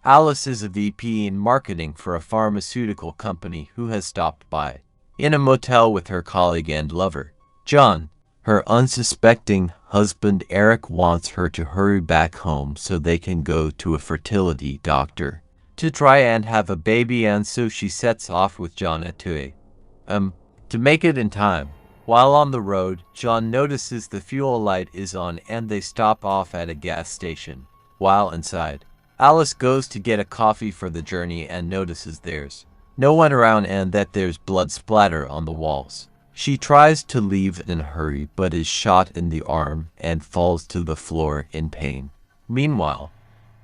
Alice is a VP in marketing for a pharmaceutical company who has stopped by in a motel with her colleague and lover, John. Her unsuspecting husband Eric wants her to hurry back home so they can go to a fertility doctor to try and have a baby, and so she sets off with John at 2 a.m. to make it in time. While on the road, John notices the fuel light is on and they stop off at a gas station. While inside, Alice goes to get a coffee for the journey and notices there's no one around and that there's blood splatter on the walls. She tries to leave in a hurry but is shot in the arm and falls to the floor in pain. Meanwhile,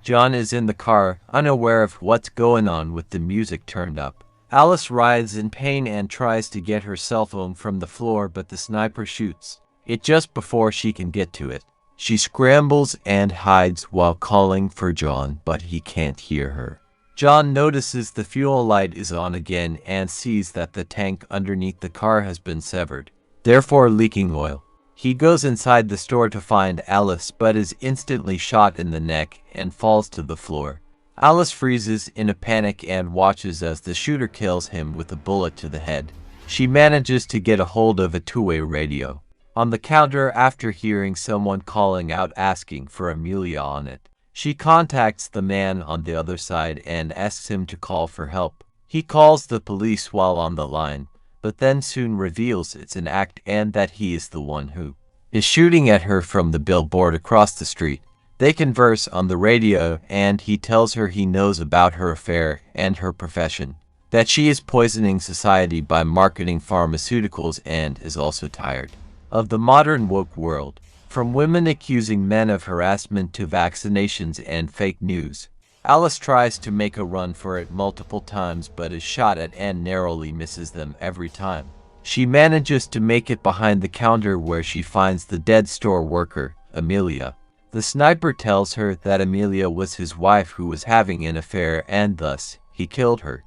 John is in the car, unaware of what's going on with the music turned up. Alice writhes in pain and tries to get her cell phone from the floor, but the sniper shoots it just before she can get to it. She scrambles and hides while calling for John, but he can't hear her. John notices the fuel light is on again and sees that the tank underneath the car has been severed, therefore leaking oil. He goes inside the store to find Alice, but is instantly shot in the neck and falls to the floor. Alice freezes in a panic and watches as the shooter kills him with a bullet to the head. She manages to get a hold of a two-way radio on the counter after hearing someone calling out asking for Amelia on it. She contacts the man on the other side and asks him to call for help. He calls the police while on the line, but then soon reveals it's an act and that he is the one who is shooting at her from the billboard across the street. They converse on the radio and he tells her he knows about her affair and her profession, that she is poisoning society by marketing pharmaceuticals and is also tired of the modern woke world, from women accusing men of harassment to vaccinations and fake news. Alice tries to make a run for it multiple times but is shot at and narrowly misses them every time. She manages to make it behind the counter where she finds the dead store worker, Amelia. The sniper tells her that Amelia was his wife who was having an affair and thus he killed her.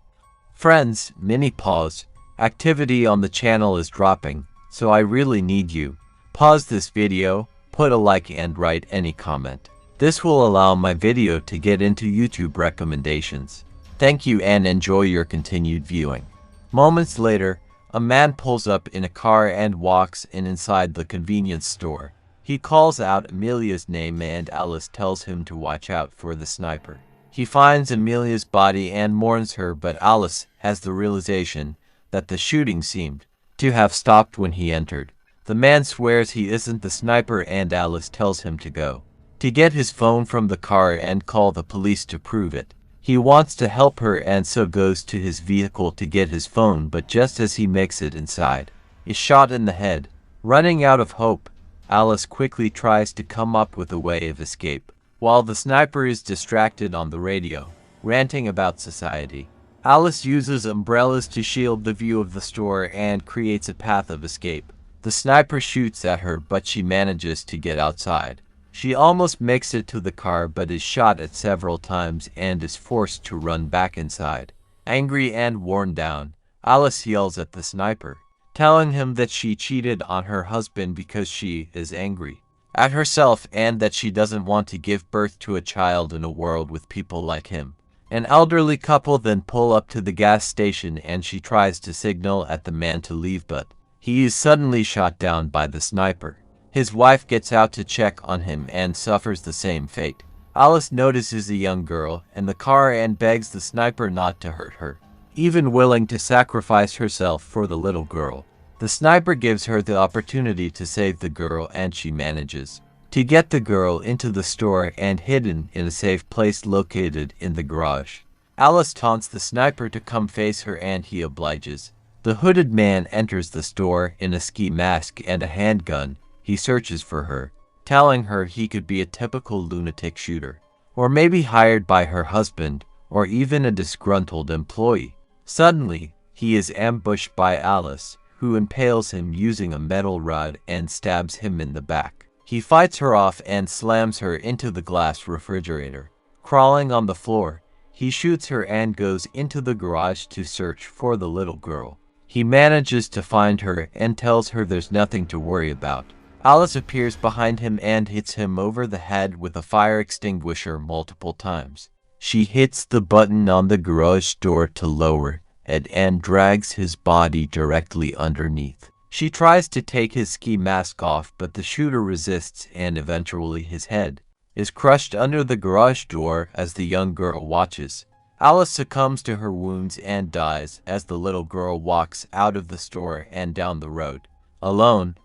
Friends, mini pause. Activity on the channel is dropping, so I really need you. Pause this video, put a like and write any comment. This will allow my video to get into YouTube recommendations. Thank you and enjoy your continued viewing. Moments later, a man pulls up in a car and walks inside the convenience store. He calls out Amelia's name and Alice tells him to watch out for the sniper. He finds Amelia's body and mourns her, but Alice has the realization that the shooting seemed to have stopped when he entered. The man swears he isn't the sniper and Alice tells him to go to get his phone from the car and call the police to prove it. He wants to help her and so goes to his vehicle to get his phone, but just as he makes it inside, is shot in the head. Running out of hope, Alice quickly tries to come up with a way of escape, while the sniper is distracted on the radio, ranting about society. Alice uses umbrellas to shield the view of the store and creates a path of escape. The sniper shoots at her, but she manages to get outside. She almost makes it to the car but is shot at several times and is forced to run back inside. Angry and worn down, Alice yells at the sniper, telling him that she cheated on her husband because she is angry at herself and that she doesn't want to give birth to a child in a world with people like him. An elderly couple then pull up to the gas station and she tries to signal at the man to leave, but he is suddenly shot down by the sniper. His wife gets out to check on him and suffers the same fate. Alice notices a young girl in the car and begs the sniper not to hurt her, even willing to sacrifice herself for the little girl. The sniper gives her the opportunity to save the girl and she manages to get the girl into the store and hidden in a safe place located in the garage. Alice taunts the sniper to come face her and he obliges. The hooded man enters the store in a ski mask and a handgun. He searches for her, telling her he could be a typical lunatic shooter, or maybe hired by her husband, or even a disgruntled employee. Suddenly, he is ambushed by Alice, who impales him using a metal rod and stabs him in the back. He fights her off and slams her into the glass refrigerator. Crawling on the floor, he shoots her and goes into the garage to search for the little girl. He manages to find her and tells her there's nothing to worry about. Alice appears behind him and hits him over the head with a fire extinguisher multiple times. She hits the button on the garage door to lower it and drags his body directly underneath. She tries to take his ski mask off, but the shooter resists and eventually his head is crushed under the garage door as the young girl watches. Alice succumbs to her wounds and dies as the little girl walks out of the store and down the road, alone,